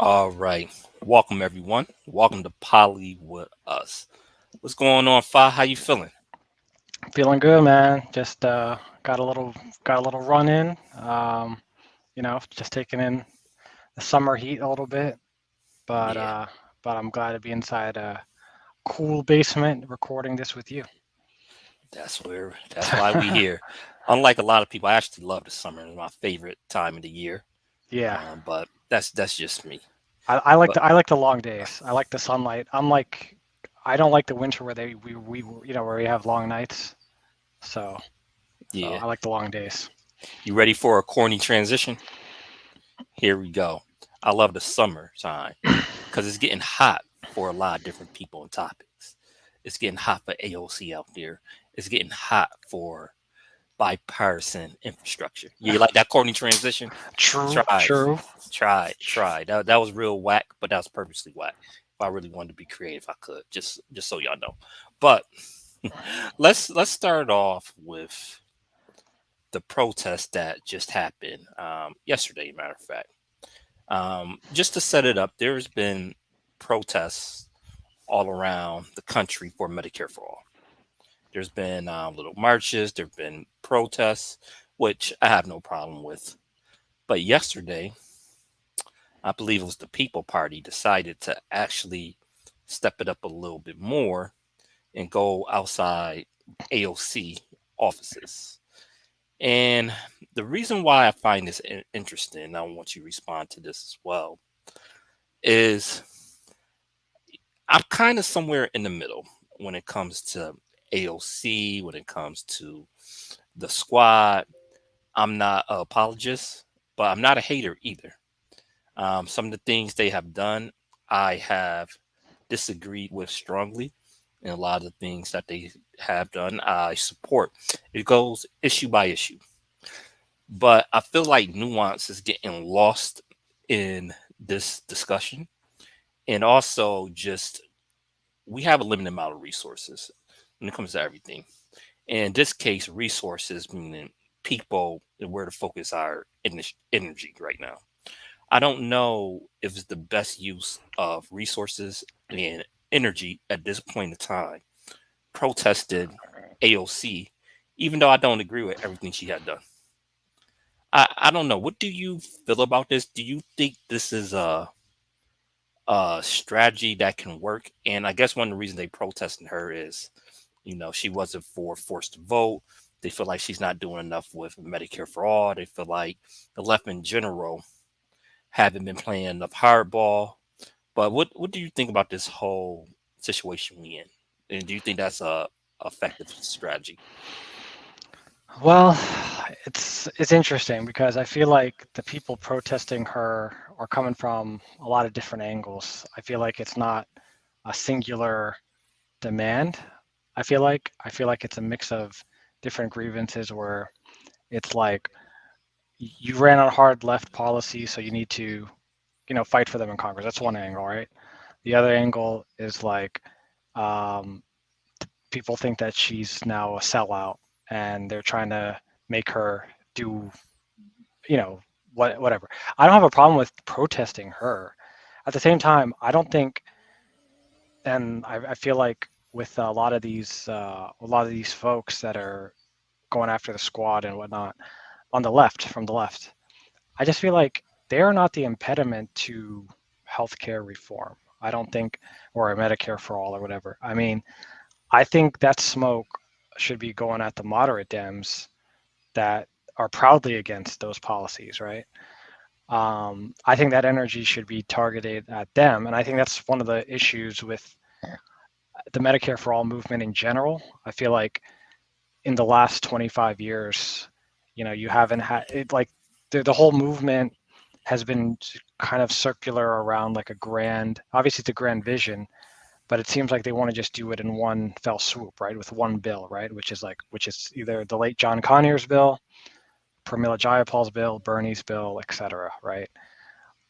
All right. Welcome everyone. Welcome to Poly with us. What's going on, Fa? How you feeling? Feeling good, man. Just got a little run in. Just taking in the summer heat a little bit, but Yeah, uh, but I'm glad to be inside a cool basement recording this with you. that's why we here. Unlike a lot of people, I actually love the summer. It's my favorite time of the year. Yeah, But that's just me. But I like the long days. I like the sunlight. I don't like the winter where where we have long nights. So yeah, I like the long days. you ready for a corny transition? Here we go. I love the summertime because it's getting hot for a lot of different people and topics. It's getting hot for AOC out there. It's getting hot for bipartisan infrastructure. You like that corny transition? True, Try, true. try. That was real whack, but that was purposely whack. If I really wanted to be creative, I could. Just so y'all know. But let's start off with the protest that just happened yesterday. Matter of fact, just to set it up, there's been protests all around the country for Medicare for all. There's been little marches, there've been protests, which I have no problem with. But yesterday, I believe it was the People Party decided to actually step it up a little bit more and go outside AOC offices. And the reason why I find this interesting, and I want you to respond to this as well, is I'm kind of somewhere in the middle when it comes to AOC, when it comes to the squad. I'm not an apologist, but I'm not a hater either. Some of the things they have done, I have disagreed with strongly, and a lot of the things that they have done, I support. It goes issue by issue, but I feel like nuance is getting lost in this discussion, and also just we have a limited amount of resources when it comes to everything. And in this case, resources meaning people and where to focus our energy right now. I don't know if it's the best use of resources and energy at this point in time. Protested AOC, even though I don't agree with everything she had done. I don't know. What do you feel about this? Do you think this is a strategy that can work? And I guess one of the reasons they protesting her is, she wasn't for forced to vote. They feel like she's not doing enough with Medicare for all. They feel like the left in general haven't been playing enough hardball. But what do you think about this whole situation we in? And do you think that's a effective strategy? Well, it's interesting because I feel like the people protesting her are coming from a lot of different angles. I feel like it's not a singular demand. I feel like it's a mix of different grievances where it's like you ran on hard left policy, so you need to, fight for them in Congress. That's one angle, right? The other angle is like um, people think that she's now a sellout, and they're trying to make her do, whatever. I don't have a problem with protesting her. At the same time, I don't think, and I feel like with a lot of these folks that are going after the squad and whatnot on the left, from the left, I just feel like they're not the impediment to healthcare reform. I don't think, or Medicare for all or whatever. I mean, I think that smoke should be going at the moderate Dems that are proudly against those policies, right? I think that energy should be targeted at them. And I think that's one of the issues with the Medicare for all movement in general. I feel like in the last 25 years, you haven't had it like the whole movement has been kind of circular around like a grand, obviously it's a grand vision, but it seems like they want to just do it in one fell swoop, right? With one bill, right? Which is either the late John Conyers bill, Pramila Jayapal's bill, Bernie's bill, etc., right?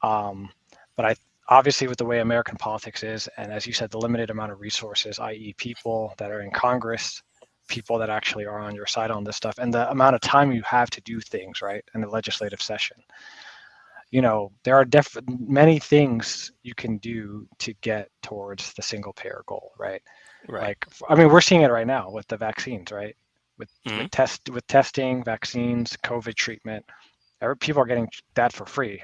Um, but I obviously with the way American politics is, and as you said, the limited amount of resources, i.e., people that are in Congress, people that actually are on your side on this stuff, and the amount of time you have to do things, right, in the legislative session. there are many things you can do to get towards the single payer goal, right? Right. Like, I mean, we're seeing it right now with the vaccines, right? With Hmm. with testing, vaccines, COVID treatment. People are getting that for free.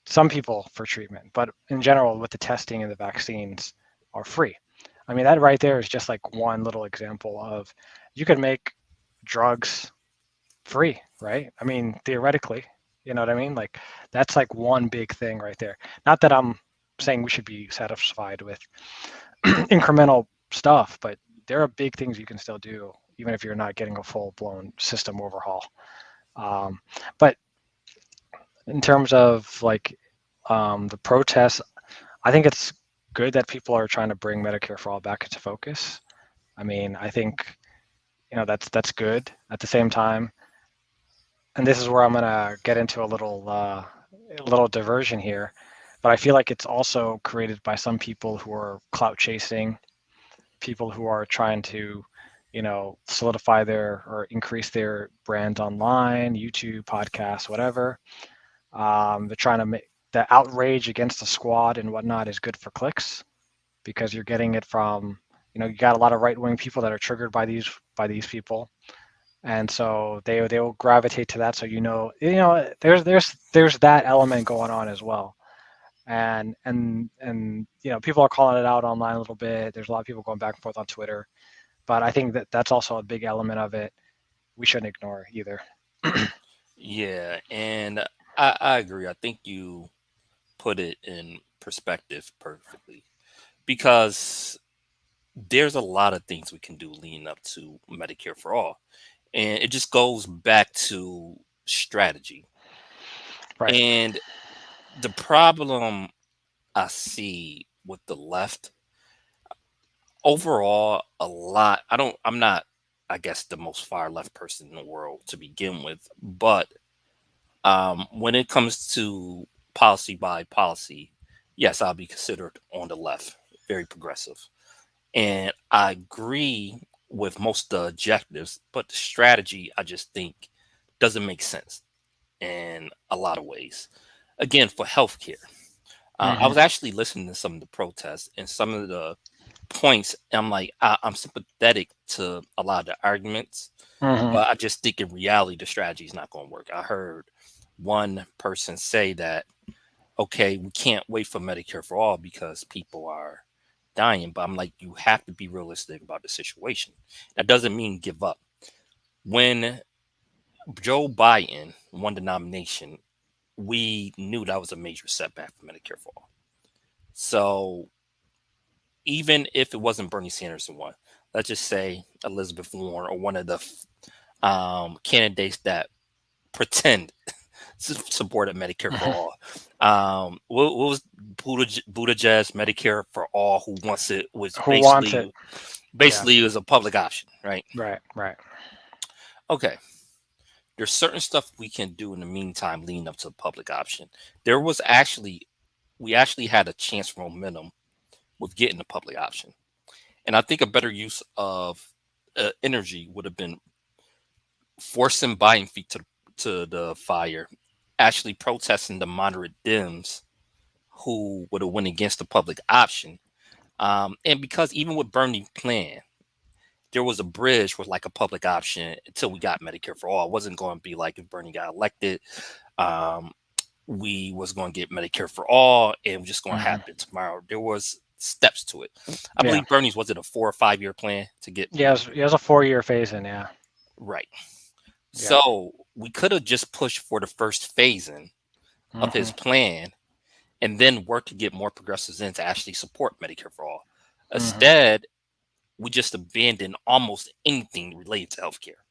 Some people for treatment, but in general, with the testing and the vaccines are free. I mean, that right there is just like one little example of you could make drugs free, right? I mean, theoretically, you know what I mean? Like that's like one big thing right there. Not that I'm saying we should be satisfied with incremental stuff, but there are big things you can still do even if you're not getting a full blown system overhaul. But in terms of like the protests, I think it's good that people are trying to bring Medicare for all back into focus. I mean, I think that's good. At the same time, and this is where I'm gonna get into a little diversion here, but I feel like it's also created by some people who are clout chasing, people who are trying to, solidify their or increase their brand online, YouTube, podcasts, whatever. They're trying to make the outrage against the squad and whatnot is good for clicks because you're getting it from, you got a lot of right wing people that are triggered by these people, and so they will gravitate to that. So there's that element going on as well, and people are calling it out online a little bit. There's a lot of people going back and forth on Twitter, but I think that that's also a big element of it. We shouldn't ignore either. Yeah, and I agree. I think you put it in perspective perfectly because there's a lot of things we can do leading up to Medicare for all. And it just goes back to strategy. Right. And the problem I see with the left overall, I'm not, I guess, the most far left person in the world to begin with, but when it comes to policy by policy, yes, I'll be considered on the left, very progressive. And I agree with most of the objectives, but the strategy I just think doesn't make sense in a lot of ways. Again, for healthcare, I Hmm. was actually listening to some of the protests and some of the points. And I'm like, I'm sympathetic to a lot of the arguments, Hmm. but I just think in reality, the strategy is not going to work. I heard one person say that, okay, we can't wait for Medicare for all because people are dying. But I'm like, you have to be realistic about the situation. That doesn't mean give up. When Joe Biden won the nomination, we knew that was a major setback for Medicare for all. So even if it wasn't Bernie Sanders who won, let's just say Elizabeth Warren or one of the candidates that pretend supported Medicare for all. What was Buttigieg Medicare for all, who wants it, was Who wants it? Yeah. basically it was a public option, right? Right. Right. Okay, there's certain stuff we can do in the meantime leading up to the public option. There was actually we actually had a chance for momentum with getting the public option, and I think a better use of energy would have been forcing Biden feet to the fire, actually protesting the moderate Dems who would have went against the public option. And because even with Bernie plan, there was a bridge with like a public option until we got Medicare for all. It wasn't going to be like if Bernie got elected, um, we was going to get Medicare for all, and it was just going to Hmm. happen tomorrow. There was steps to it. I Yeah. believe Bernie's was it a 4 or 5 year plan to get Yeah. It was a 4 year phase in. Yeah. right. Yeah. So we could have just pushed for the first phasing of his Hmm. plan and then work to get more progressives in to actually support Medicare for all. Hmm. Instead, we just abandoned almost anything related to healthcare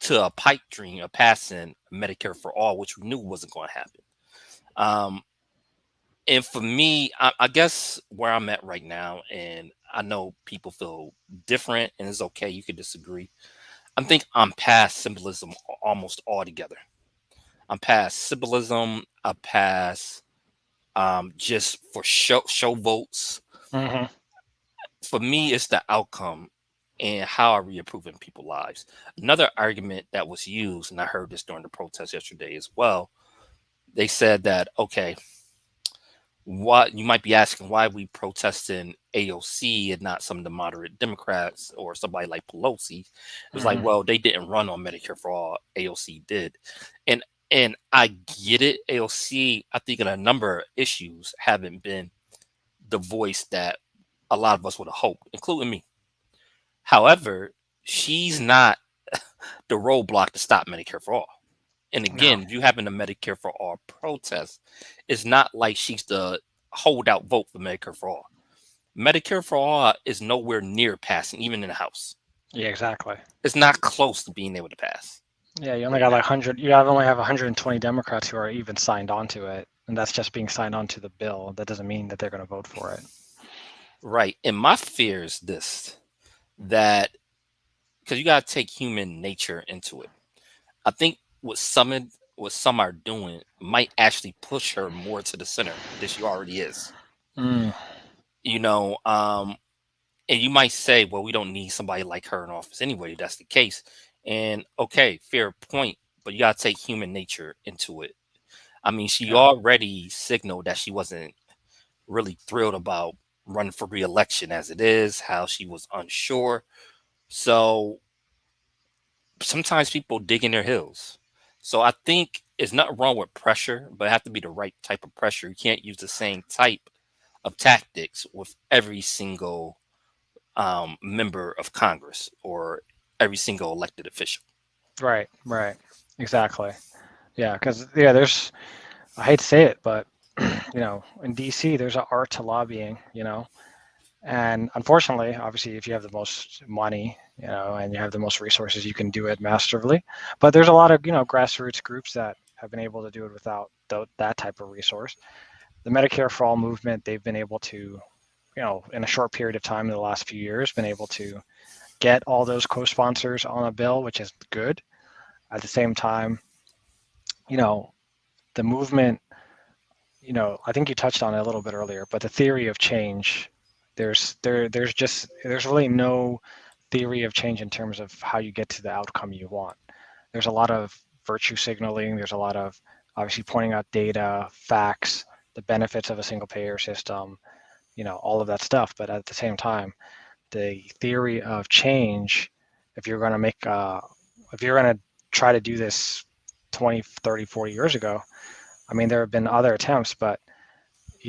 to a pipe dream of passing Medicare for all, which we knew wasn't going to happen. Um, and for me, I guess where I'm at right now, and I know people feel different, and it's okay. You could disagree. I think I'm past symbolism almost altogether. I'm past symbolism. I pass just for show votes. Hmm. For me, it's the outcome and how are we people's lives. Another argument that was used, and I heard this during the protest yesterday as well, They said that, okay, what you might be asking, why we protesting AOC and not some of the moderate Democrats or somebody like Pelosi. It was like, Hmm. well, they didn't run on Medicare for all. AOC did, and I get it. AOC, I think, in a number of issues, haven't been the voice that a lot of us would have hoped, including me. However, she's not the roadblock to stop Medicare for all. And No. again, if you having a Medicare for all protest, it's not like she's the holdout vote for Medicare for all. Medicare for all is nowhere near passing, even in the House. Yeah, exactly. It's not close to being able to pass Yeah, you only right got like now. 100. You have only have 120 Democrats who are even signed on to it, and that's just being signed on to the bill. That doesn't mean that they're going to vote for it. Right. And my fear is this, that because you got to take human nature into it. I think what some are doing might actually push her more to the center than she already is. Mm, You know, and you might say, well, we don't need somebody like her in office anyway, if that's the case. And okay, fair point, but you got to take human nature into it. I mean, she yeah. already signaled that she wasn't really thrilled about running for re-election as it is, how she was unsure. So sometimes people dig in their heels. So I think it's nothing wrong with pressure, but it have to be the right type of pressure. You can't use the same type of tactics with every single member of Congress or every single elected official. Right. Right. Exactly. Yeah, because there's. I hate to say it, but in DC, there's an art to lobbying. And unfortunately, obviously, if you have the most money, and you have the most resources, you can do it masterfully. But there's a lot of, grassroots groups that have been able to do it without that type of resource. The Medicare for All movement, they've been able to, in a short period of time in the last few years, been able to get all those co-sponsors on a bill, which is good. At the same time, you know, the movement, I think you touched on it a little bit earlier, but the theory of change, there's really no theory of change in terms of how you get to the outcome you want. There's a lot of virtue signaling. There's a lot of obviously pointing out data, facts, the benefits of a single payer system, all of that stuff. But at the same time, the theory of change, if you're going to if you're going to try to do this 20, 30, 40 years ago, I mean, there have been other attempts, but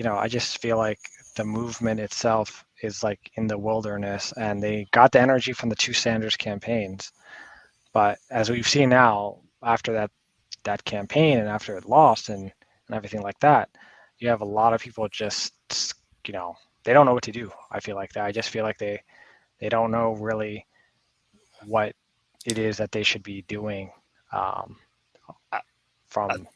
I just feel like the movement itself is like in the wilderness, and they got the energy from the two Sanders campaigns. But as we've seen now, after that campaign and after it lost and everything like that, you have a lot of people just you know they don't know what to do. I feel like that. I just feel like they don't know really what it is that they should be doing, um, I, I, from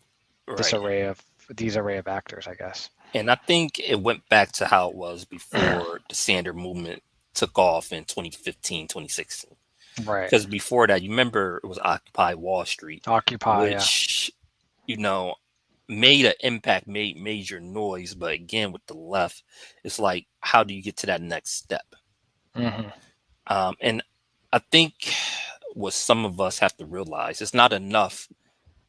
this right. array of these array of actors, I guess. And I think it went back to how it was before the Sander movement took off in 2015, 2016. Right. Because before that, you remember it was Occupy Wall Street, Occupy, yeah. which, you know, made an impact, made major noise. But again, with the left, it's like, how do you get to that next step? Hmm. And I think what some of us have to realize, it's not enough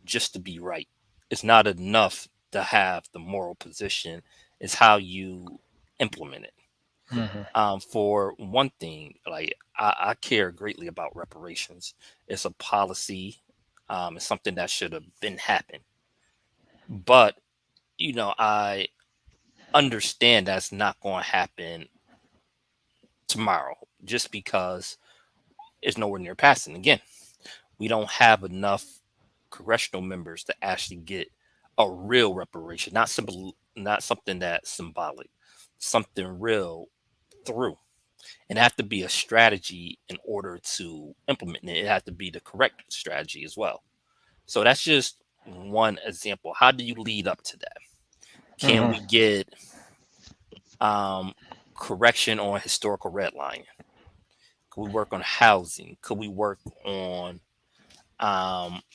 just to be right. It's not enough to have the moral position. It's how you implement it. Hmm. For one thing, like I care greatly about reparations. It's a policy. It's something that should have been happened. But I understand that's not going to happen tomorrow, just because it's nowhere near passing. Again, we don't have enough congressional members to actually get a real reparation, not simple, not something that's symbolic, something real through. And it have to be a strategy in order to implement it. It have to be the correct strategy as well. So that's just one example. How do you lead up to that? Can Hmm. we get um, correction on historical redlining? Could we work on housing? Could we work on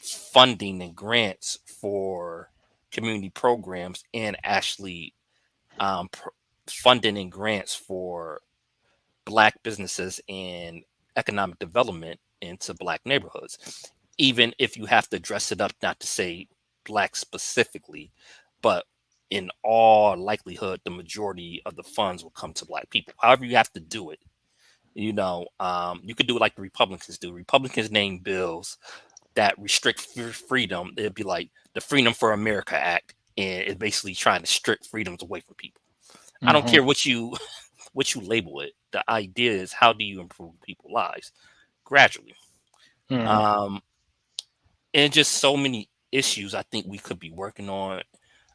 funding and grants for community programs and actually funding and grants for black businesses and economic development into black neighborhoods, even if you have to dress it up, not to say blacks specifically, but in all likelihood, the majority of the funds will come to black people. However, you have to do it. You could do it like the Republicans do. Republicans name bills that restrict freedom. It'd be like the Freedom for America Act, and it's basically trying to strip freedoms away from people. I don't Hmm. care what you what you label it. The idea is how do you improve people's lives gradually. Hmm. Um, and just so many issues I think we could be working on.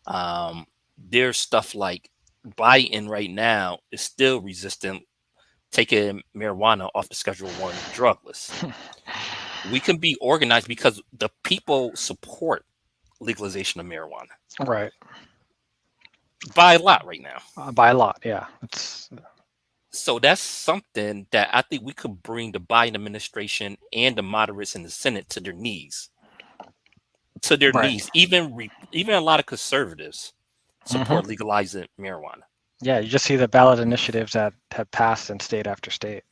Um, there's stuff like Biden right now is still resisting taking marijuana off the Schedule 1 drug list. We can be organized because the people support legalization of marijuana Right. by a lot right now. By a lot. Yeah. It's So that's something that I think we could bring the Biden administration and the moderates in the Senate to their knees. To their right. knees. Even a lot of conservatives Hmm. support legalizing marijuana. Yeah. You just see the ballot initiatives that have passed in state after state.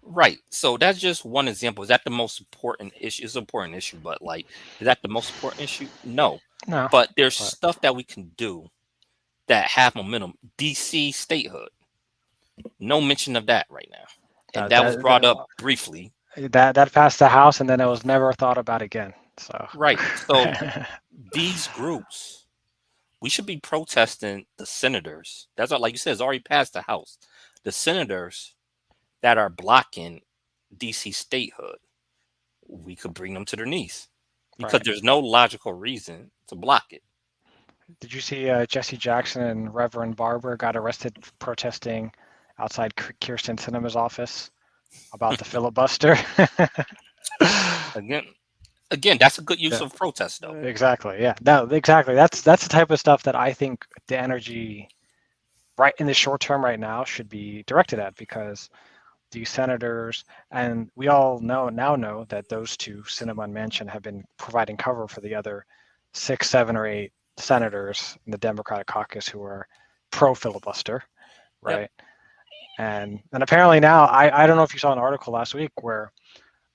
Right. So that's just one example. Is that the most important issue? It's an important issue, but like, is that the most important issue? No. No. But there's But stuff that we can do that have momentum. DC statehood. No mention of that right now. And uh, that was that, brought up briefly. that passed the House, and then it was never thought about again. So. Right. So these groups, we should be protesting the senators. That's what, like you said, it's already passed the House. The senators that are blocking DC statehood, we could bring them to their knees because Right. there's no logical reason to block it. Did you see Jesse Jackson and Reverend Barber got arrested protesting outside Kirsten Sinema's office about the filibuster? Again, again, that's a good use Yeah, of protest, though. exactly. Yeah, no, exactly. That's the type of stuff that I think the energy right in the short term right now should be directed at because these senators and we all know that those two, Sinema and Manchin, have been providing cover for the other 6, 7, or 8 senators in the Democratic caucus who are pro filibuster, Yep. right? And apparently now I don't know if you saw an article last week where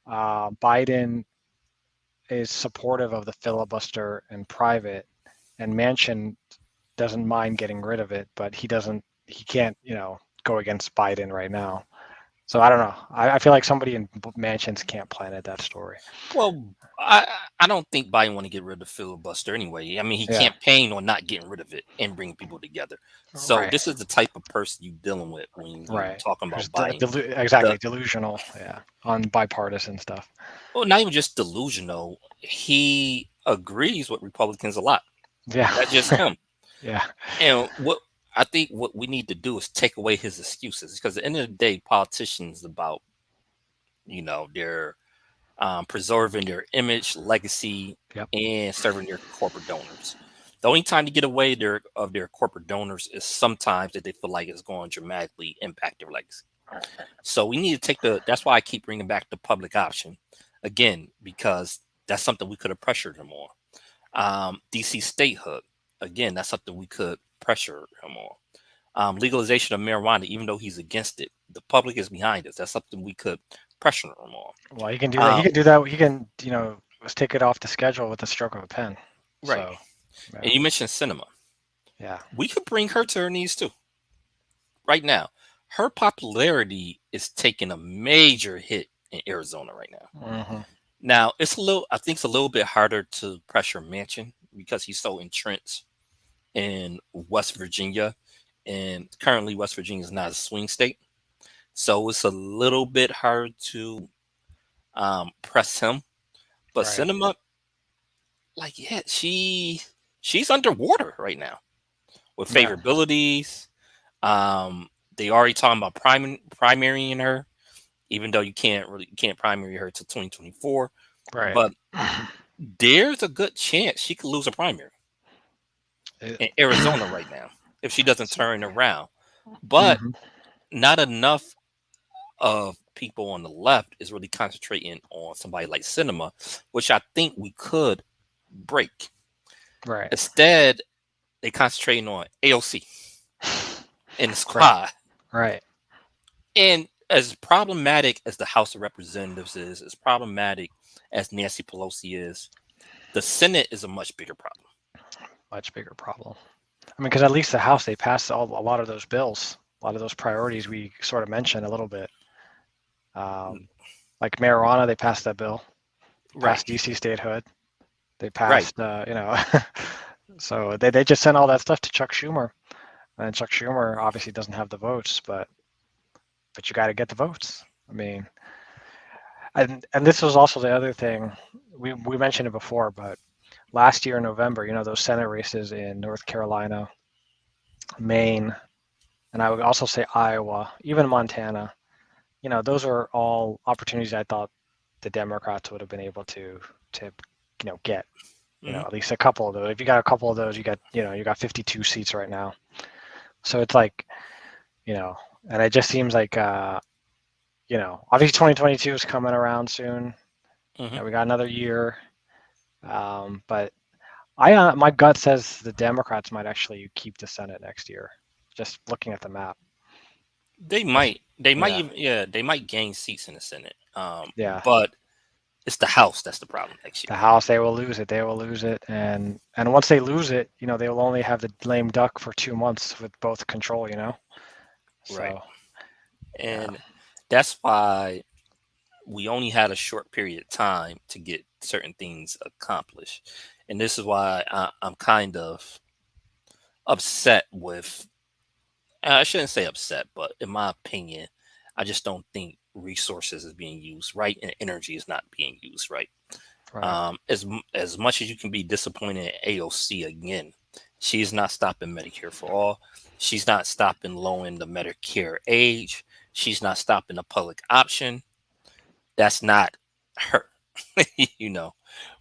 Biden is supportive of the filibuster in private, and Manchin doesn't mind getting rid of it, but he can't go against Biden right now. So I don't know. I feel like somebody in Manchin's camp planted that story. Well, I don't think Biden want to get rid of the filibuster anyway. I mean, he Yeah, campaigned on not getting rid of it and bringing people together. So right, this is the type of person you dealing with when you right. talking There's about Biden. exactly The delusional, yeah, on bipartisan stuff. Well, not even just delusional. He agrees with Republicans a lot. Yeah, That's just him. yeah, And I think what we need to do is take away his excuses because at the end of the day, politicians about their preserving their image, legacy, yep, and serving their corporate donors. The only time to get away of their corporate donors is sometimes that they feel like it's going to dramatically impact their legacy. So we need to take that's why I keep bringing back the public option again, because that's something we could have pressured him on. DC statehood, again, that's something we could pressure him on. Legalization of marijuana, even though he's against it, the public is behind us. That's something we could pressure him on. well, he can do that. He Um, can do that. He can, just take it off the schedule with the stroke of a pen. right. So, yeah, And you mentioned cinema. yeah, We could bring her to her knees too. Right now, her popularity is taking a major hit in Arizona right now. hmm, Now I think it's a little bit harder to pressure Manchin because he's so entrenched in West Virginia, and currently West Virginia is not a swing state, so it's a little bit hard to press him. But right, Cinema, like, yeah, she's underwater right now with yeah, favorabilities. They already talking about primarying her, even though you can't primary her to 2024. right. But there's a good chance she could lose a primary It, in Arizona right now if she doesn't turn around. But mhm, not enough of people on the left is really concentrating on somebody like Cinema, which I think we could break. right, Instead, they concentrating on AOC in the right, squad. right. And as problematic as the House of Representatives is, as problematic as Nancy Pelosi is, the Senate is a much bigger problem. much bigger problem. I mean, because at least the House, they passed a lot of those bills, a lot of those priorities we sort of mentioned a little bit. Um, like marijuana, they passed that bill, Right, passed DC statehood, they right. passed, so they just sent all that stuff to Chuck Schumer. And Chuck Schumer obviously doesn't have the votes, but you got to get the votes. I mean, and this was also the other thing we mentioned it before, but last year in November, those Senate races in North Carolina, Maine, and I would also say Iowa, even Montana. Those are all opportunities I thought the Democrats would have been able to get. Hmm. At least a couple of those. If you got a couple of those, you got 52 seats right now. So it's like, you know, and it just seems like, obviously 2022 is coming around soon. Hmm. And we got another year. But my gut says the Democrats might actually keep the Senate next year. Just looking at the map. They might Yeah, even, yeah, they might gain seats in the Senate. yeah. But it's the House that's the problem next The year. House, they will lose it. They will lose it, and once they lose it, they will only have the lame duck for 2 months with both control. Right. So yeah, And that's why we only had a short period of time to get certain things accomplished. And this is why I'm kind of upset with, I shouldn't say upset, but in my opinion, I just don't think resources is being used right and energy is not being used right. right. As much as you can be disappointed in AOC again, she's not stopping Medicare for all. She's not stopping lowering the Medicare age. She's not stopping the public option. That's not her. you know,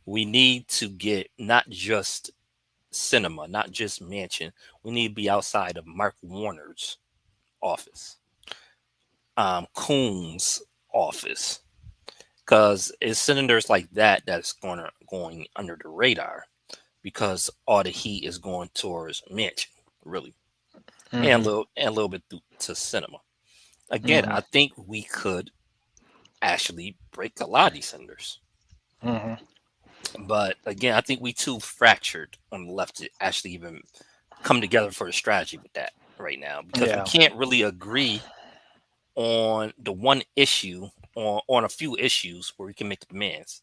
we need to get not just cinema, not just mansion. We need to be outside of Mark Warner's office, Coons' office, because it's senators like that that's going under the radar because all the heat is going towards mansion, really, Mhm. and a little bit to cinema. Again, Mhm. I think we could actually break a lot of these senators. Mhm. But again, I think we too fractured on the left to actually even come together for a strategy with that right now because we Yeah. can't really agree on the one issue on a few issues where we can make demands.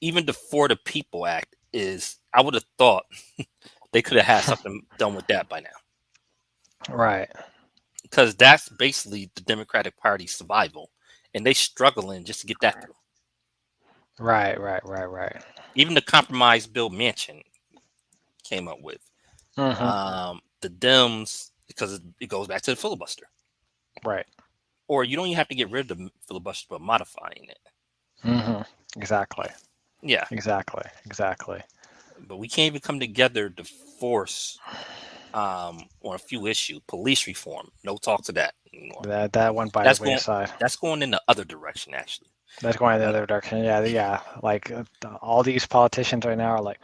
Even the For the People Act is, I would have thought they could have had something done with that by now Right. because that's basically the Democratic Party's survival, and they struggling just to get that through. Right. Right. Right. Right. Even the compromise bill Manchin came up with. Mhm. The Dems, because it goes back to the filibuster. Right. Or you don't even have to get rid of the filibuster, but modifying it. Mhm. Exactly. Yeah, Exactly. Exactly. but we can't even come together to force on a few issues. Police reform, no talk to that anymore. That went by the That's going wayside. that's going in the other direction actually. That's going the Uh, other direction. Yeah. Yeah. Like all these politicians right now are like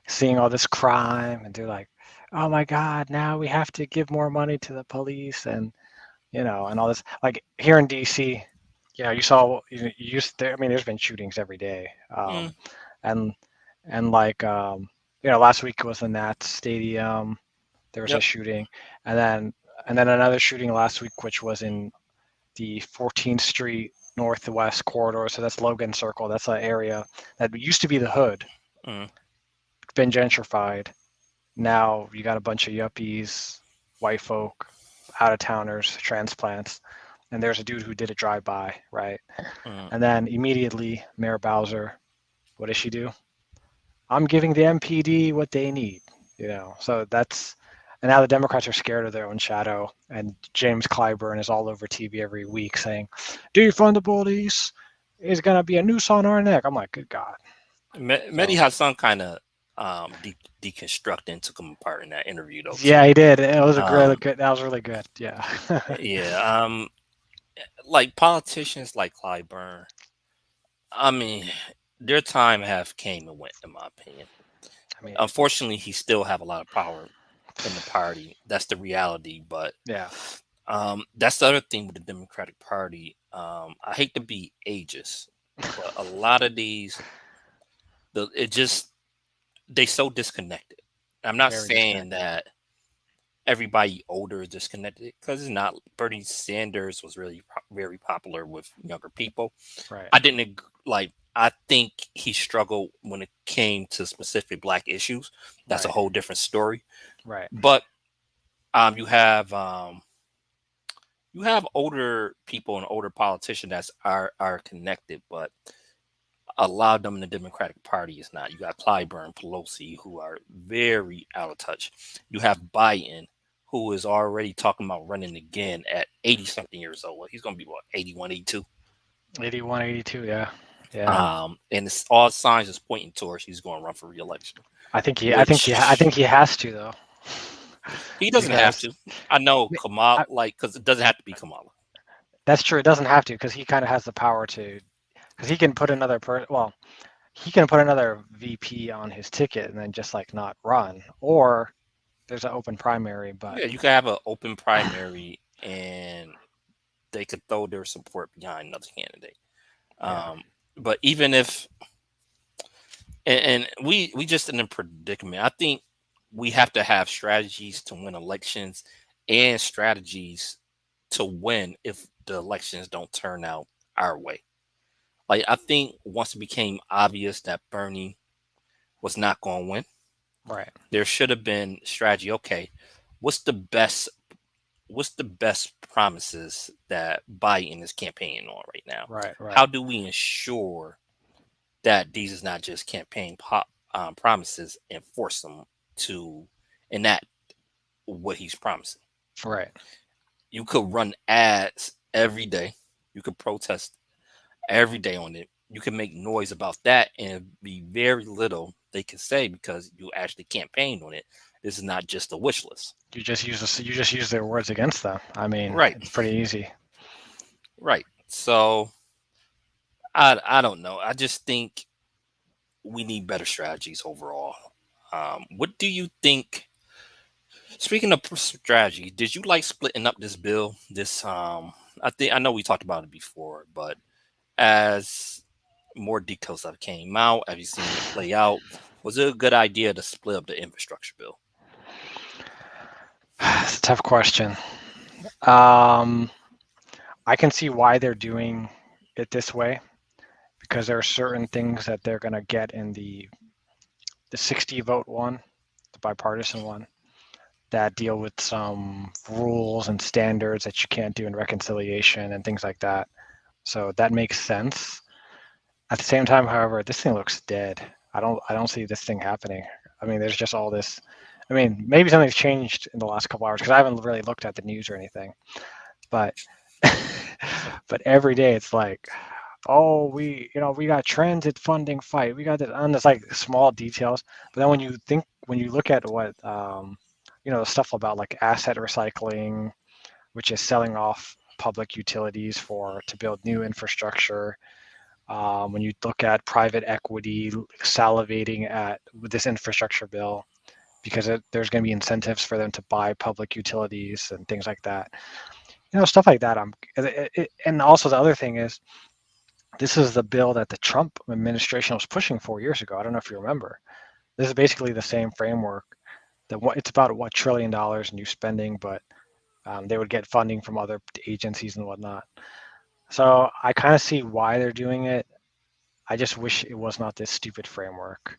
seeing all this crime, and they're like, "Oh my God! Now we have to give more money to the police," and all this. Like here in DC, you saw you used there. I mean, there's been shootings every day, mm, and and like last week was the Nats Stadium. There was a yep. shooting, and then another shooting last week, which was in the 14th Street Northwest corridor. So that's Logan Circle. That's an area that used to be the hood, Mm, been gentrified. Now you got a bunch of yuppies, white folk, out of towners, transplants, and there's a dude who did a drive by, right? mm. And then immediately Mayor Bowser, what does she do? I'm giving the MPD what they need, So and now the Democrats are scared of their own shadow, and James Clyburn is all over TV every week saying, "Defund the police is gonna be a noose on our neck." I'm like, good God. Mehdi So has some kind of deconstructing took him apart in that interview though yeah, too. he did. It was a really Um, good. That was really good. Yeah. yeah, like politicians like Clyburn, I mean, their time have came and went, in my opinion. I mean, Unfortunately, he still have a lot of power in the party. That's the reality. But yeah. that's the other thing with the Democratic Party. I hate to be ageist, but a lot of these, it just they so disconnected. I'm not Very saying disconnected. that everybody older is disconnected because it's not. Bernie Sanders was really very popular with younger people. Right. I didn't like. I think he struggled when it came to specific black issues. That's a Right. whole different story. Right. But you have older people and older politicians that are connected, but a lot of them in the Democratic Party is not. You got Clyburn, Pelosi, who are very out of touch. You have Biden, who is already talking about running again at 80 something years old. Well, he's going to be what, 81, 82. 81, 82. Yeah. Yeah. And it's, all signs is pointing towards he's going to run for reelection, I which think he has to though, he doesn't have because to. I know Kamala, I, like, because it doesn't have to be Kamala. that's true. It doesn't have to because he kind of has the power to, because he can put another well, he can put another VP on his ticket and then just like not run, or there's an open primary. But Yeah, you can have an open primary and they could throw their support behind another candidate. yeah, Um, but even if and we just in a predicament. I think we have to have strategies to win elections and strategies to win if the elections don't turn out our way. Like I think once it became obvious that Bernie was not going to win, right, there should have been strategy. Okay, what's the best what's the best promises that Biden is campaigning on right now? right, How right, do we ensure that these is not just promises and force them to enact what he's promising? right, You could run ads every day. You could protest every day on it. You can make noise about that and be very little they can say because you actually campaigned on it. This is not just a wish list. you just use their words against them. I mean, Right, it's pretty easy. right. So I don't know. I just think we need better strategies overall. What do you think? Speaking of strategy, did you like splitting up this bill? I know we talked about it before, but as more details have came out, have you seen it play out? Was it a good idea to split up the infrastructure bill? It's a tough question. Um, I can see why they're doing it this way because there are certain things that they're going to get in the 60 vote one, the bipartisan one, that deal with some rules and standards that you can't do in reconciliation and things like that. So that makes sense. At the same time, however, this thing looks dead. I don't see this thing happening. I mean, there's just all this. I mean, maybe something's changed in the last couple hours because I haven't really looked at the news or anything. But but every day it's like, oh, we got transit funding fight. We got this, and it's like small details. But then when you look at what the stuff about like asset recycling, which is selling off public utilities for to build new infrastructure. When you look at private equity salivating at with this infrastructure bill, because there's going to be incentives for them to buy public utilities and things like that. Stuff like that. And also the other thing is, this is the bill that the Trump administration was pushing 4 years ago. I don't know if you remember. This is basically the same framework. It's about what $1 trillion in new spending, but they would get funding from other agencies and whatnot. So I kind of see why they're doing it. I just wish it was not this stupid framework.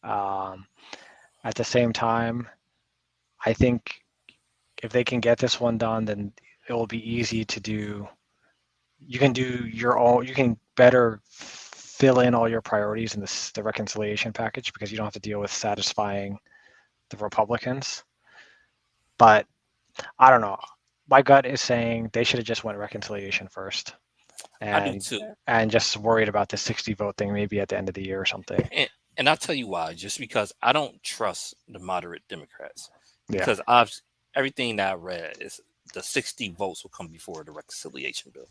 Um, at the same time, I think if they can get this one done, then it will be easy to do. You can do your own. You can better fill in all your priorities in the reconciliation package because you don't have to deal with satisfying the Republicans. But I don't know. My gut is saying they should have just went reconciliation first, I do and too. just worried about the 60 vote thing maybe at the end of the year or something. And I'll tell you why. Just because I don't trust the moderate Democrats, Yeah, because I've everything that I read is the 60 votes will come before the reconciliation bill.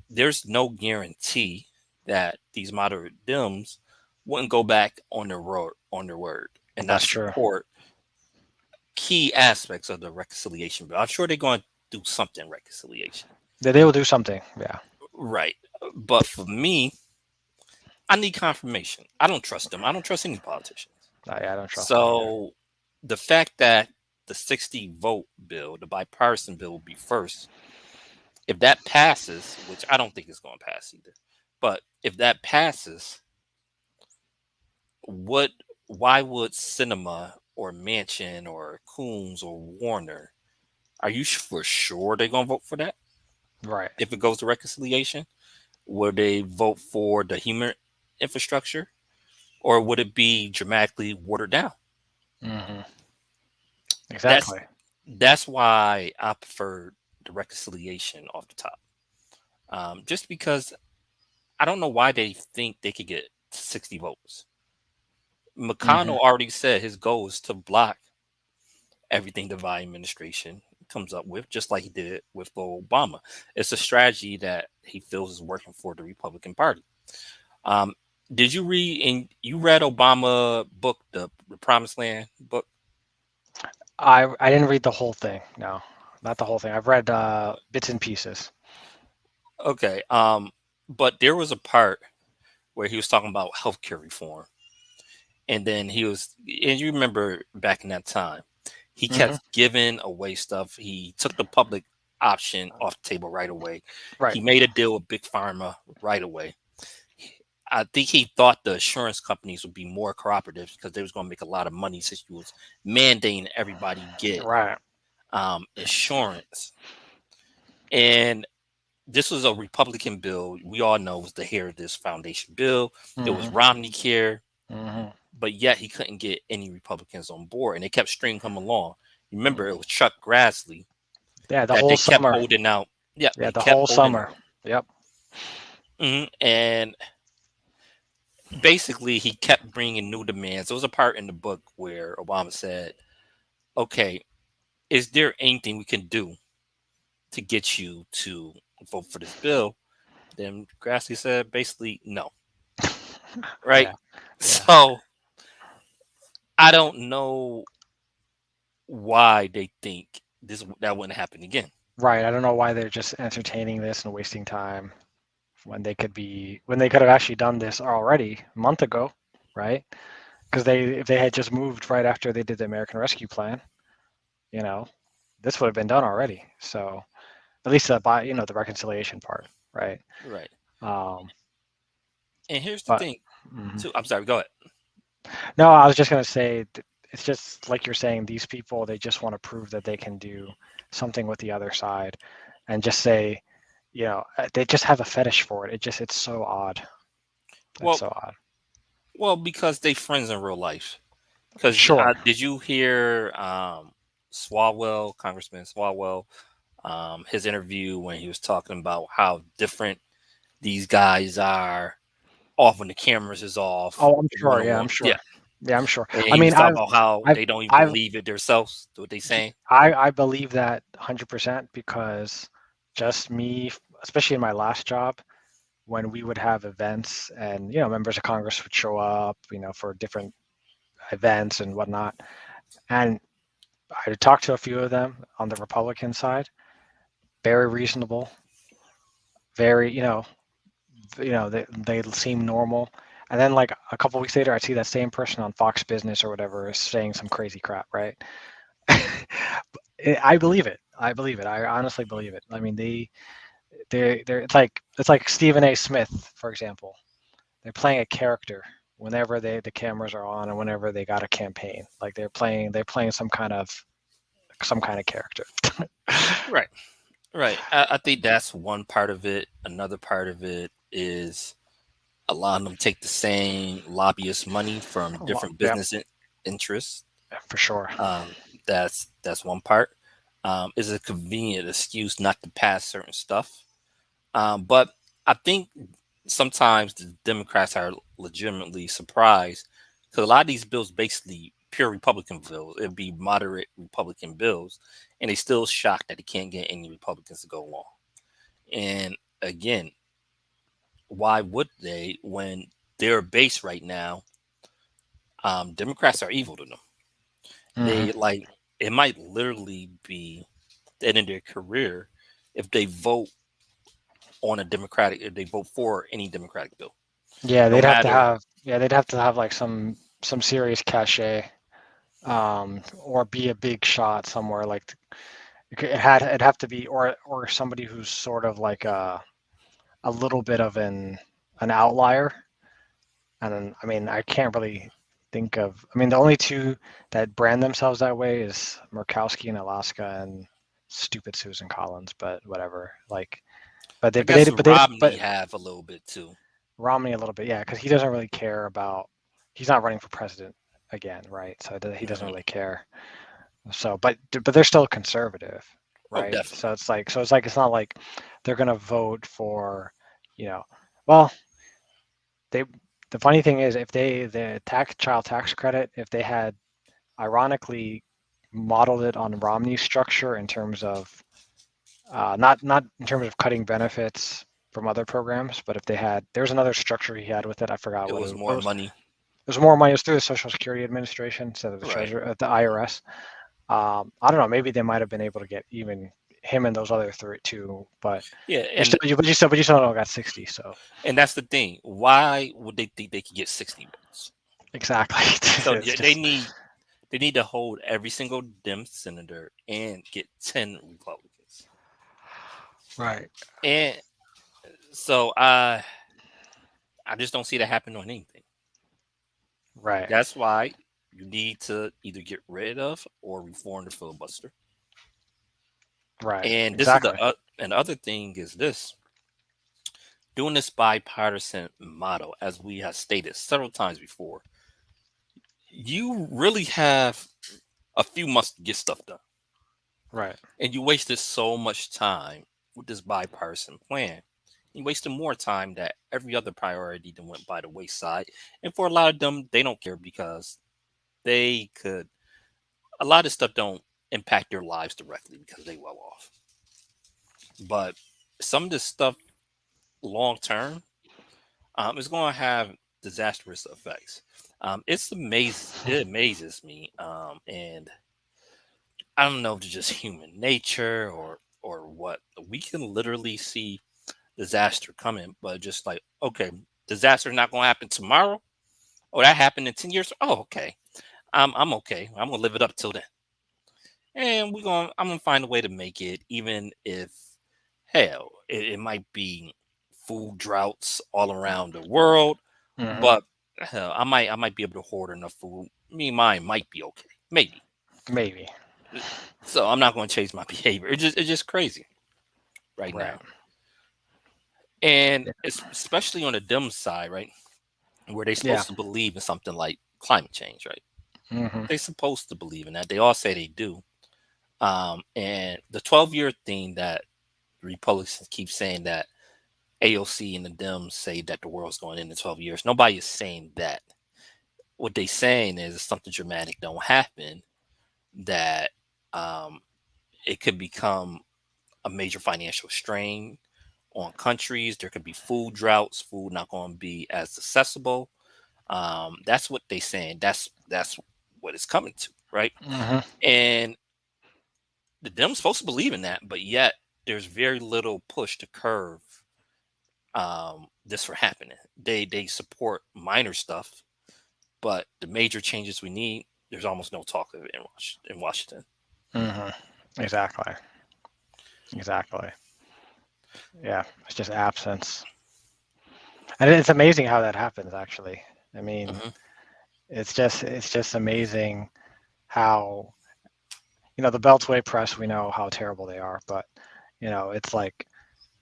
There's no guarantee that these moderate Dems wouldn't go back on their word and not that's true. support key aspects of the reconciliation bill. I'm sure they're going to do something reconciliation, They will do something. Yeah, right? But for me, I need confirmation. I don't trust them. I don't trust any politicians. I don't trust that either. So the fact that the 60 vote bill, the bipartisan bill, will be first, if that passes, which I don't think is going to pass either, but if that passes, what? Why would Cinema or Mansion or Coons or Warner? Are you for sure they're going to vote for that Right. if it goes to reconciliation? Would they vote for the human infrastructure, or would it be dramatically watered down? Hmm. That's Exactly. that's why I prefer the reconciliation off the top. Just because I don't know why they think they could get 60 votes. Hmm. McConnell already said his goal is to block everything the Biden administration comes up with, just like he did with Obama. It's a strategy that he feels is working for the Republican Party. Um, did you read and you read Obama book, the Promised Land book? I didn't read the whole thing. No, not the whole thing. I've read bits and pieces. Okay. But there was a part where he was talking about healthcare reform, and then and you remember back in that time, he Hmm. kept giving away stuff. He took the public option off the table right away. Right. He made a deal with Big Pharma right away. I think he thought the insurance companies would be more cooperative because they was going to make a lot of money since he was mandating everybody get Right. insurance. And this was a Republican bill. We all know it was the hair of this foundation bill. It was Hmm. Romney care, Hmm. but yet he couldn't get any Republicans on board, and they kept stringing him along. Remember, it was Chuck Grassley Yeah, the that whole they kept summer. holding out. Yeah, Yeah, they the kept whole holding summer. out. Yep. And basically, he kept bringing new demands. There was a part in the book where Obama said, "Okay, is there anything we can do to get you to vote for this bill?" Then Grassley said, basically, no. Right. Yeah. Yeah. So I don't know why they think that wouldn't happen again. Right. I don't know why they're just entertaining this and wasting time when they could have actually done this already a month ago, right? Because if they had just moved right after they did the American Rescue Plan, you know, this would have been done already. So at least the reconciliation part, right? Right. Um, And here's the but thing, mhm. too. I'm sorry. Go ahead. No, I was just gonna say it's just like you're saying. These people they just want to prove that they can do something with the other side, and just say, they just have a fetish for it. It's so odd. It's Well, so odd. because they friends in real life. Because Sure. did you hear Swalwell, Congressman Swalwell, his interview when he was talking about how different these guys are off when the cameras is off, Oh, I'm one sure. on Yeah, one. I'm sure. Yeah, Yeah, I'm sure. and I he was mean, talking about how I've, they don't even I've, believe it themselves. What they saying? I believe that 100% because just me, especially in my last job, when we would have events and members of Congress would show up, for different events and whatnot, and I talked to a few of them on the Republican side, very reasonable, very, they seem normal. And then like a couple weeks later, I see that same person on Fox Business or whatever is saying some crazy crap, right? I believe it. I believe it. I honestly believe it. I mean, they're it's like Stephen A. Smith, for example. They're playing a character whenever the cameras are on and whenever they got a campaign. Like they're playing some kind of character. Right, right. I think that's one part of it. Another part of it is a lot of them take the same lobbyist money from Well, different yeah, interests. for sure. Um, that's one part. Is a convenient excuse not to pass certain stuff. But I think sometimes the Democrats are legitimately surprised because a lot of these bills basically pure Republican bills. It'd be moderate Republican bills, and they still shocked that they can't get any Republicans to go along. And again, why would they when their base right now? Democrats are evil to them. Hmm. They like it might literally be the end of their career if they vote if they vote for any Democratic bill, Yeah, no they'd have to matter. have yeah they'd have to have like some. some serious cachet, or be a big shot somewhere. Like it'd have to be, or somebody who's sort of like a little bit of an outlier. And I mean, I can't really think of. I mean, the only two that brand themselves that way is Murkowski in Alaska and stupid Susan Collins. But whatever. Like, I guess but Romney have a little bit too. Romney a little bit, yeah, because he doesn't really care about. He's not running for president again, right? So he doesn't Hmm. really care. So, but they're still conservative, Oh, right? definitely. It's not like they're gonna vote for, you know, well, they. The funny thing is, if the child tax credit, if they had ironically modeled it on Romney's structure in terms of not in terms of cutting benefits from other programs, but if they had, there's another structure he had with it. I forgot It what was it more was. money. It was more money. It was through the Social Security Administration instead of the Right. Treasury, the IRS. I don't know. Maybe they might have been able to get even him and those other three two, but Yeah, you're still, but you still only got 60. So and that's the thing. Why would they think they could get 60 votes? exactly, So it's they just need to hold every single Dem senator and get 10 Republicans. right, And so I just don't see that happen on anything. right, That's why you need to either get rid of or reform the filibuster. right, And this is exactly, and the other thing is this: doing this bipartisan model, as we have stated several times before, you really have a few months to get stuff done, right, and you wasted so much time with this bipartisan plan. You wasted more time that every other priority that went by the wayside. And for a lot of them, they don't care because they could. A lot of stuff don't impact their lives directly because they well off. But some of this stuff long term, is going to have disastrous effects. It amazes me, and I don't know if it's just human nature or what. We can literally see disaster coming, but just like, okay, disaster not going to happen tomorrow. Oh, that happened in 10 years. Oh, okay. I'm okay. I'm gonna live it up till then, and I'm gonna find a way to make it, even if hell, it might be food droughts all around the world. hmm, But hell, I might be able to hoard enough food. Me and mine might be okay, maybe. maybe, So I'm not going to change my behavior. It's just crazy right right, now, and it's especially on the dim side, right, where they're yeah, supposed to believe in something like climate change, right? hmm, They're supposed to believe in that. They all say they do. And the 12-year thing that Republicans keep saying that AOC and the Dems say that the world's going in 12 years. Nobody is saying that. What they saying is something dramatic don't happen, that um, it could become a major financial strain on countries. There could be food droughts, food not going to be as accessible. That's what they saying. That's what it's coming to, right? hmm, And the Dems supposed to believe in that, but yet there's very little push to curve this from happening. They support minor stuff, but the major changes we need, there's almost no talk of it in Washington. hmm, exactly, exactly. Yeah, it's just absence. And it's amazing how that happens, actually. I mean, Hmm. it's just amazing how, the Beltway press, we know how terrible they are, but it's like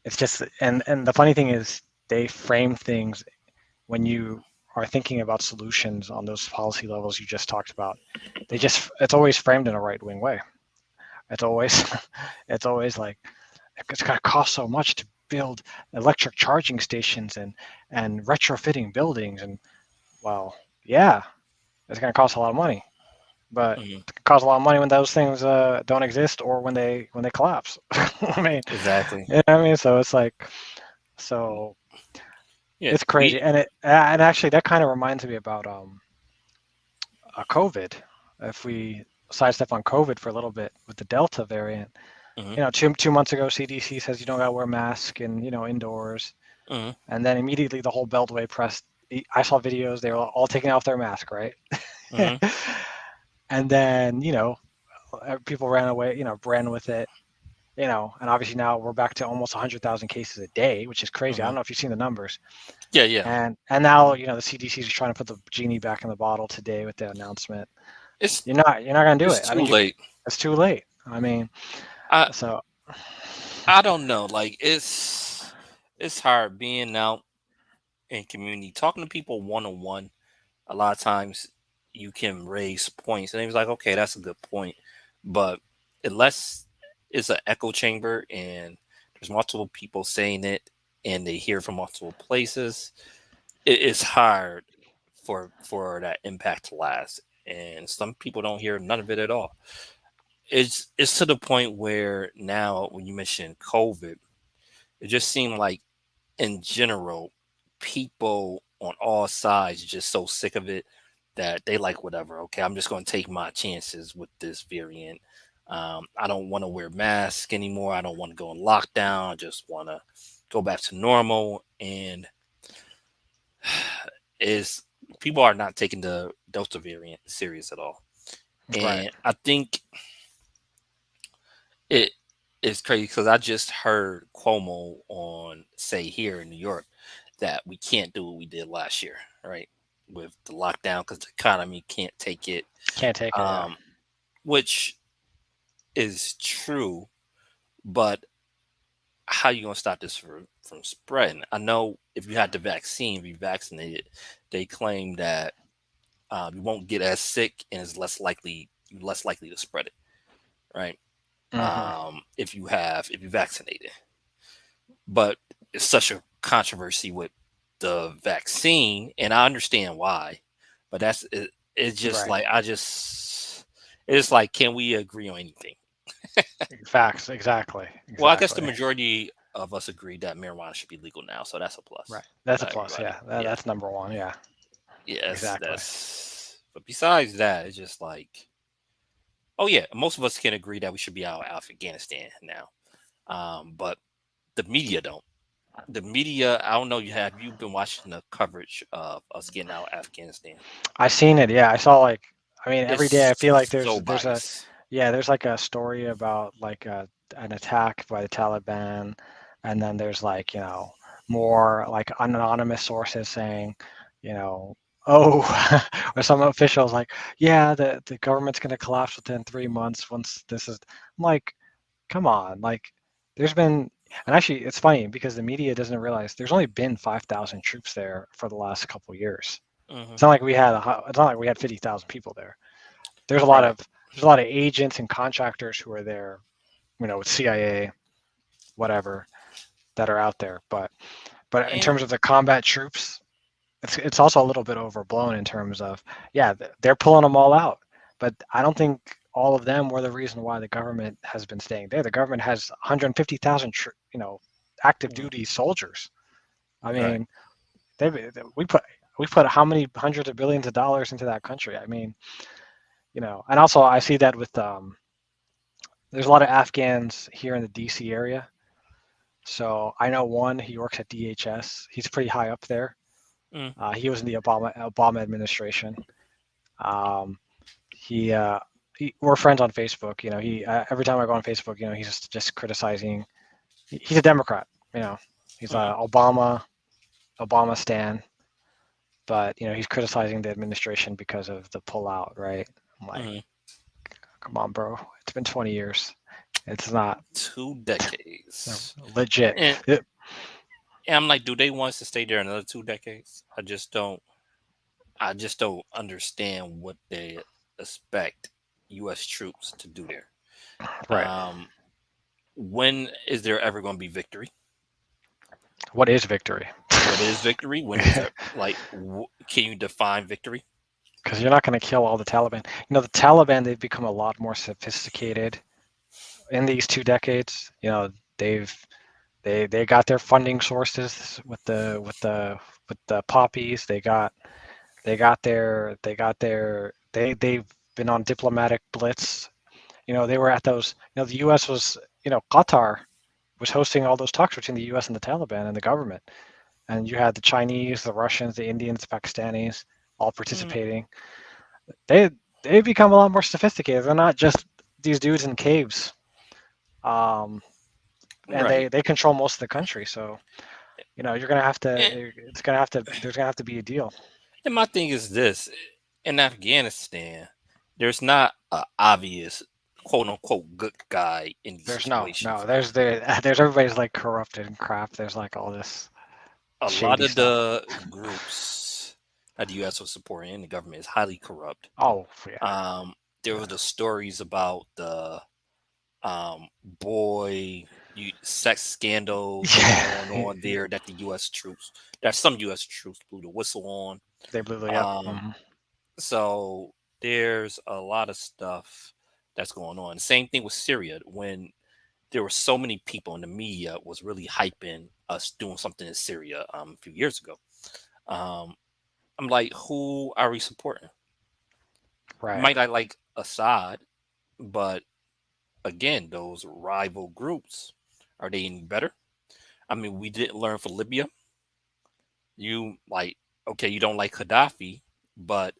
it's just, and the funny thing is they frame things when you are thinking about solutions on those policy levels you just talked about. It's always framed in a right wing way. It's always it's always like it's going to cost so much to build electric charging stations and retrofitting buildings, and well, yeah, it's going to cost a lot of money, but Hmm. it costs a lot of money when those things don't exist or when they collapse. I mean, Exactly. I mean, so it's like, so Yeah. it's crazy, and actually that kind of reminds me about COVID. If we sidestep on COVID for a little bit with the Delta variant, Hmm. 2 months ago, CDC says you don't got to wear a mask and indoors, Hmm. and then immediately the whole Beltway press I saw videos. They were all taking off their mask, right? Hmm. And then people ran away. Ran with it. And obviously now we're back to almost 100,000 cases a day, which is crazy. I Hmm. don't know if you've seen the numbers. Yeah, yeah. And now the CDC is trying to put the genie back in the bottle today with the announcement. It's You're not gonna do it's it. I too mean, late. it's too late. I mean, I so I don't know. Like it's hard being out in community, talking to people one on one. A lot of times you can raise points, and he was like, okay, that's a good point, but unless it's an echo chamber and there's multiple people saying it and they hear from multiple places, it's hard for that impact to last. And some people don't hear none of it at all. It's to the point where now, when you mention COVID, it just seemed like in general, people on all sides are just so sick of it that they like whatever. Okay, I'm just going to take my chances with this variant. I don't want to wear masks anymore. I don't want to go in lockdown. I just want to go back to normal. And is people are not taking the Delta variant serious at all. right. And I think it is crazy because I just heard Cuomo on say here in New York that we can't do what we did last year, right? With the lockdown because the economy can't take it. Can't take it. Yeah. Um, which is true, but how you gonna stop this from spreading? I know if you had the vaccine, be vaccinated, they claim that you won't get as sick and is less likely to spread it, right? Hmm. If you vaccinated, but it's such a controversy with the vaccine, and I understand why, but it's just Right. like it's like, can we agree on anything? Facts. Exactly. Well, I guess the Exactly. majority of us agree that marijuana should be legal now, so that's a Right. plus That's a for plus. everybody. Yeah. Yeah, That's number one. Yeah. yes, Exactly. that's. But besides that, it's just like, oh yeah, most of us can agree that we should be out of Afghanistan now. But the media don't. The media, I don't know. You been watching the coverage of us getting out of Afghanistan? I seen it. Yeah. I saw like. I mean, every day I feel like It's so there's a biased. yeah, there's like a story about like an attack by the Taliban, and then there's like more like anonymous sources saying, you know, oh, or some officials like, yeah, the government's gonna collapse within 3 months once this is. I'm like, come on, like there's been, and actually it's funny because the media doesn't realize there's only been 5,000 troops there for the last couple years. Hmm. It's not like we had it's not like we had 50,000 people there. There's a lot Right. of there's a lot of agents and contractors who are there, with CIA, whatever, that are out there. But in And terms of the combat troops, it's also a little bit overblown in terms of, yeah, they're pulling them all out. But I don't think all of them were the reason why the government has been staying there. The government has 150,000 active mhm, duty soldiers. I right. mean, they we put we put how many hundreds of billions of dollars into that country? I mean, and also I see that with there's a lot of Afghans here in the DC area. So I know one, he works at DHS. He's pretty high up there. Mm, He was in the Obama administration. Um, he, we're friends on Facebook. He every time I go on Facebook, he's just criticizing. He's a Democrat. He's mm, a Obama stan, but he's criticizing the administration because of the pullout. Right? I'm like, mm. come on, bro. It's been 20 years. It's not 2 decades. legit. And, and I'm like, do they want us to stay there another 2 decades? I just don't understand what they expect U.S. troops to do there. Right. Um, when is there ever going to be victory? What is victory? What is victory? When is there like? Can you define victory? Because you're not going to kill all the Taliban. The Taliban, they've become a lot more sophisticated in these 2 decades. They've they got their funding sources with the poppies. They've been on diplomatic blitz. They were at those. The U.S. was Qatar was hosting all those talks between the U.S. and the Taliban and the government. and you had the Chinese, the Russians, the Indians, the Pakistanis all Mm, participating. They they become a lot more sophisticated. They're not just these dudes in caves, um, and right. they control most of the country. So you're gonna have And, to. It's gonna have to. There's gonna have to be a deal. and my thing is this: in Afghanistan, there's not a obvious quote unquote good guy in these There's no. situations. There's everybody's like corrupted and crap. There's like all this A lot shady of stuff. the groups that the U.S. was supporting in the government is highly corrupt. Oh yeah, Um, there were yeah, the stories about the boy sex scandals going yeah. on there that the U.S. troops, that some U.S. troops blew the whistle on. They blew the up. Um, so there's a lot of stuff that's going on. Same thing with Syria when there were so many people in the media was really hyping us doing something in Syria a few years ago. Um, I'm like, who are we supporting? Right. Might I like Assad, but again, those rival groups, are they any better? I mean, we didn't learn for Libya. You like, okay, you don't like Gaddafi, but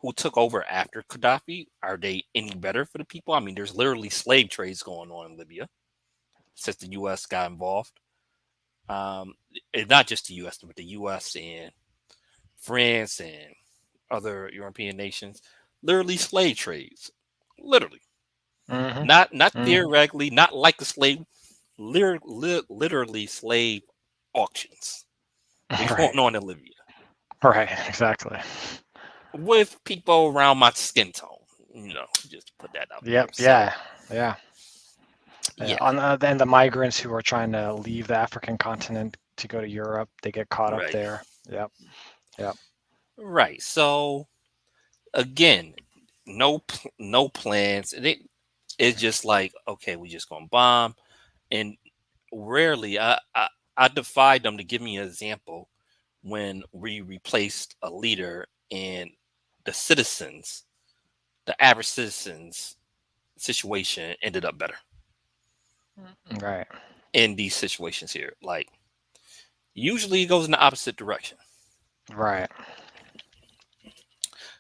who took over after Gaddafi? Are they any better for the people? I mean, there's literally slave trades going on in Libya since the U.S. got involved. Um, and not just the U.S., but the U.S. and France and other European nations. Literally slave trades. Literally, Mm-hmm. not Mm-hmm. theoretically, not like a slave. Literally slave auctions been Right. going on in Libya Right. Exactly. with people around my skin tone. Just to put that out there. Yep. So Yeah. Yeah. Yeah. yeah, And the migrants who are trying to leave the African continent to go to Europe, they get caught up right, there. Yep. Yep. right. So again, no plans. It's just like, okay, we just gonna bomb, and rarely I defy them to give me an example when we replaced a leader and the citizens, the average citizens situation ended up better Right. in these situations here. Like usually it goes in the opposite direction. Right.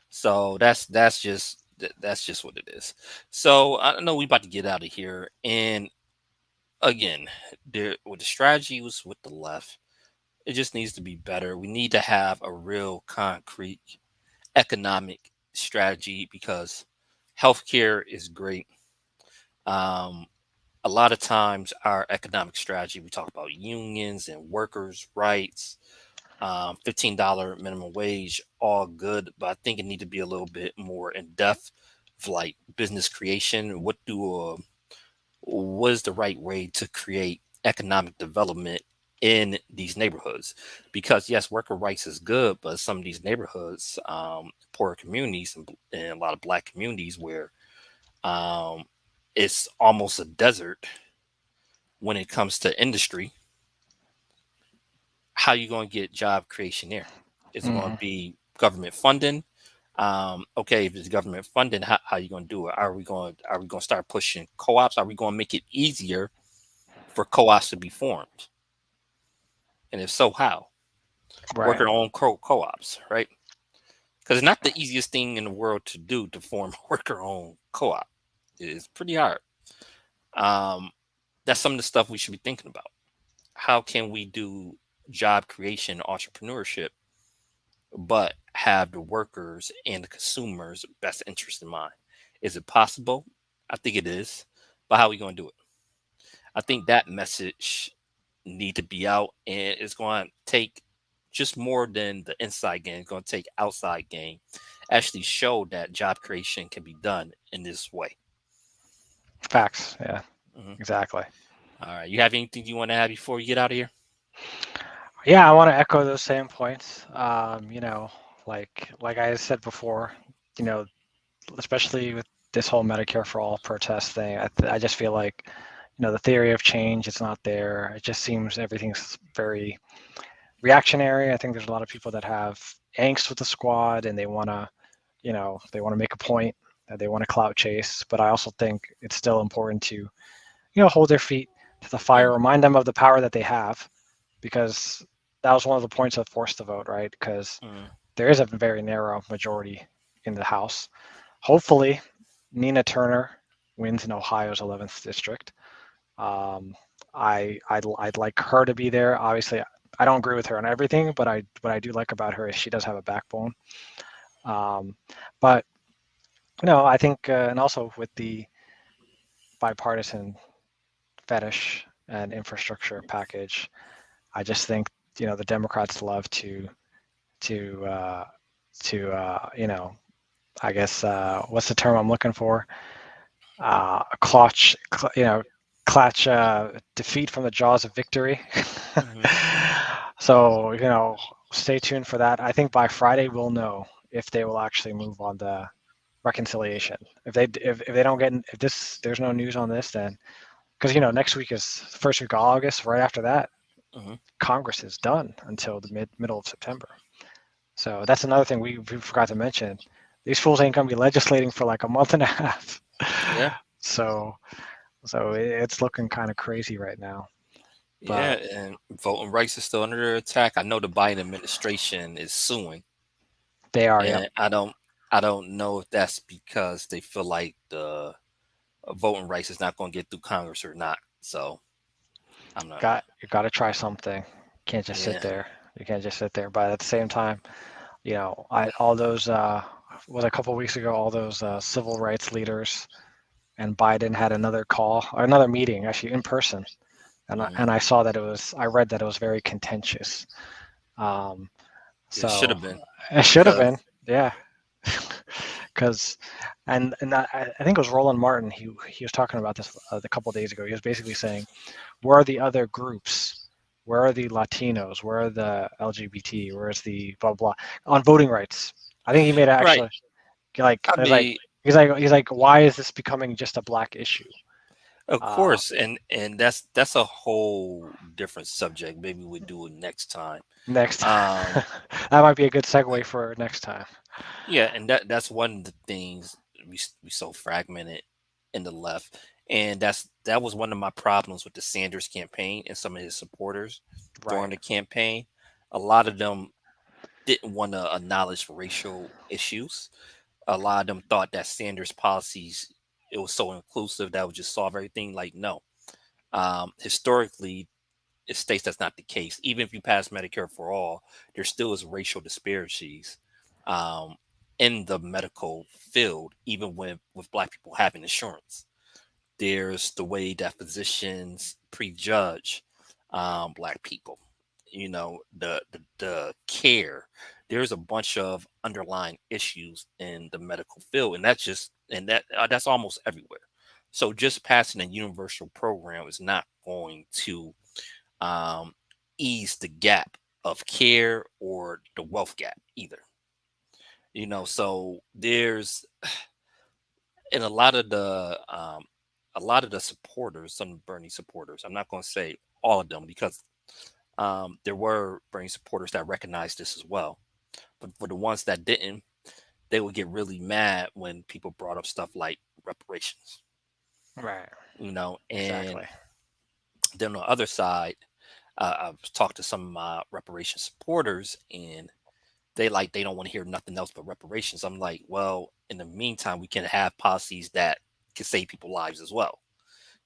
So that's just what it is. So I know we about to get out of here. And again, there with the strategy was with the left, it just needs to be better. We need to have a real concrete economic strategy because healthcare is great. Um, a lot of times, our economic strategy, we talk about unions and workers' rights, $15 minimum wage, all good, but I think it need to be a little bit more in depth of like business creation. What is the right way to create economic development in these neighborhoods? Because yes, worker rights is good, but some of these neighborhoods, poorer communities and a lot of black communities where um, it's almost a desert when it comes to industry. How you going to get job creation there? Is it going Mm-hmm. to be government funding? Okay, if it's government funding, how you going to do it? Are we going to start pushing co-ops? Are we going to make it easier for co-ops to be formed? And if so, how? Right. Worker-owned co-ops, right? Because it's not the easiest thing in the world to do to form a worker-owned co-op. It's pretty hard. Um, that's some of the stuff we should be thinking about. How can we do job creation, entrepreneurship, but have the workers and the consumers' best interest in mind? Is it possible? I think it is. But how are we going to do it? I think that message need to be out, and it's going to take just more than the inside game. It's going to take outside game. Actually, show that job creation can be done in this way. Facts. Yeah. Mhm. Exactly. All right. You have anything you want to add before you get out of here? Yeah, I want to echo those same points. Like I said before, you know, especially with this whole Medicare for all protest thing, I just feel like, the theory of change, it's not there. It just seems everything's very reactionary. I think there's a lot of people that have angst with the squad and they want to make a point, that they want to clout chase. But I also think it's still important to, hold their feet to the fire, Mm, remind them of the power that they have, because that was one of the points of forced to vote, right? Because Mm, there is a very narrow majority in the House. Hopefully, Nina Turner wins in Ohio's 11th district. Um, I'd like her to be there. Obviously, I don't agree with her on everything, but I what I do like about her is she does have a backbone. Um, but I think, and also with the bipartisan fetish and infrastructure package, I just think the Democrats love to I guess what's the term I'm looking for? Clutch, clutch defeat from the jaws of victory. hmm. So stay tuned for that. I think by Friday we'll know if they will actually move on the reconciliation. If they don't get if this there's no news on this, then because next week is first week of August. Right after that, Hmm. Congress is done until the middle of September. So that's another thing we forgot to mention. These fools ain't gonna be legislating for like a month and a half. Yeah, So it's looking kind of crazy right now. yeah, But and voting rights is still under attack. I know the Biden administration is suing, they are, yep. and I don't know if that's because they feel like the voting rights is not going to get through Congress or not. So I'm not. You got to try something. Can't just sit Yeah, there. You can't just sit there. But at the same time, I all those was a couple of weeks ago. All those civil rights leaders and Biden had another call or another meeting actually in person, and hmm, I saw that I read that it was very contentious. Um, it should so have been it should have because been, yeah. Because and I think it was Roland Martin. He was talking about this a couple of days ago. He was basically saying, where are the other groups? Where are the Latinos? Where are the LGBT? Where's the blah blah on voting rights? I think he made it right. actually like I it's like mean, he's like why is this becoming just a black issue? of Uh, course, and that's a whole different subject. Maybe we do it next time. next Um, time. That might be a good segue for next time. yeah, and that's one of the things we so fragmented in the left, and that was one of my problems with the Sanders campaign and some of his supporters during Right. the campaign. A lot of them didn't want to acknowledge racial issues. A lot of them thought that Sanders policies it was so inclusive that would just solve everything. Like no, historically it states that's not the case. Even if you pass Medicare for all, there still is racial disparities um, in the medical field, even with Black people having insurance. There's the way that physicians prejudge Black people. The care. There's a bunch of underlying issues in the medical field, and that's almost everywhere. So just passing a universal program is not going to um, ease the gap of care or the wealth gap either. So there's and a lot of the supporters, some Bernie supporters. I'm not going to say all of them because there were Bernie supporters that recognized this as well. But for the ones that didn't, they would get really mad when people brought up stuff like reparations. Right. And Exactly. then on the other side, I've talked to some of my reparation supporters, and they don't want to hear nothing else but reparations. I'm like, well, in the meantime, we can have policies that can save people lives as well.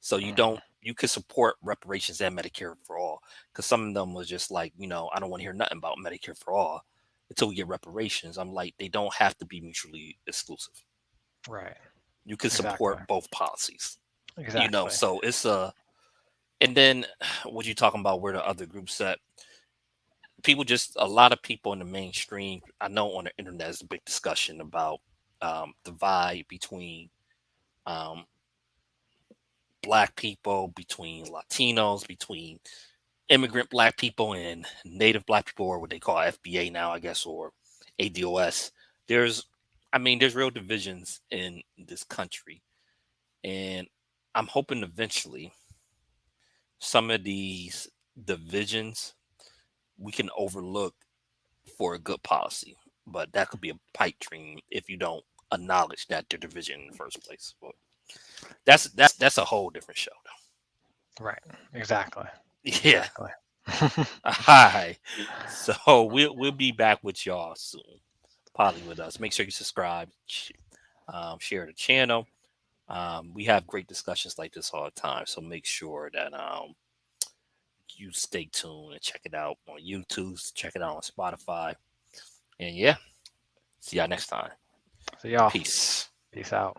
So Hmm. you could support reparations and Medicare for all because some of them was just like, I don't want to hear nothing about Medicare for all until we get reparations. I'm like, they don't have to be mutually exclusive. Right. You could Exactly. support both policies. Exactly. So it's a and then what you talking about where the other groups at? People just a lot of people in the mainstream. I know on the internet is a big discussion about divide between um, black people, between Latinos, between immigrant black people and native black people, or what they call FBA now, I guess, or ADOS. There's, there's real divisions in this country, and I'm hoping eventually some of these divisions we can overlook for a good policy. But that could be a pipe dream if you don't acknowledge that they're division in the first place. But that's a whole different show, Right. Exactly. though. Yeah, Exactly. Hi. So we'll be back with y'all soon. Probably with us. Make sure you subscribe, share the channel. We have great discussions like this all the time. So make sure that you stay tuned and check it out on YouTube, check it out on Spotify. And yeah, see y'all next time. So y'all, Peace. peace out.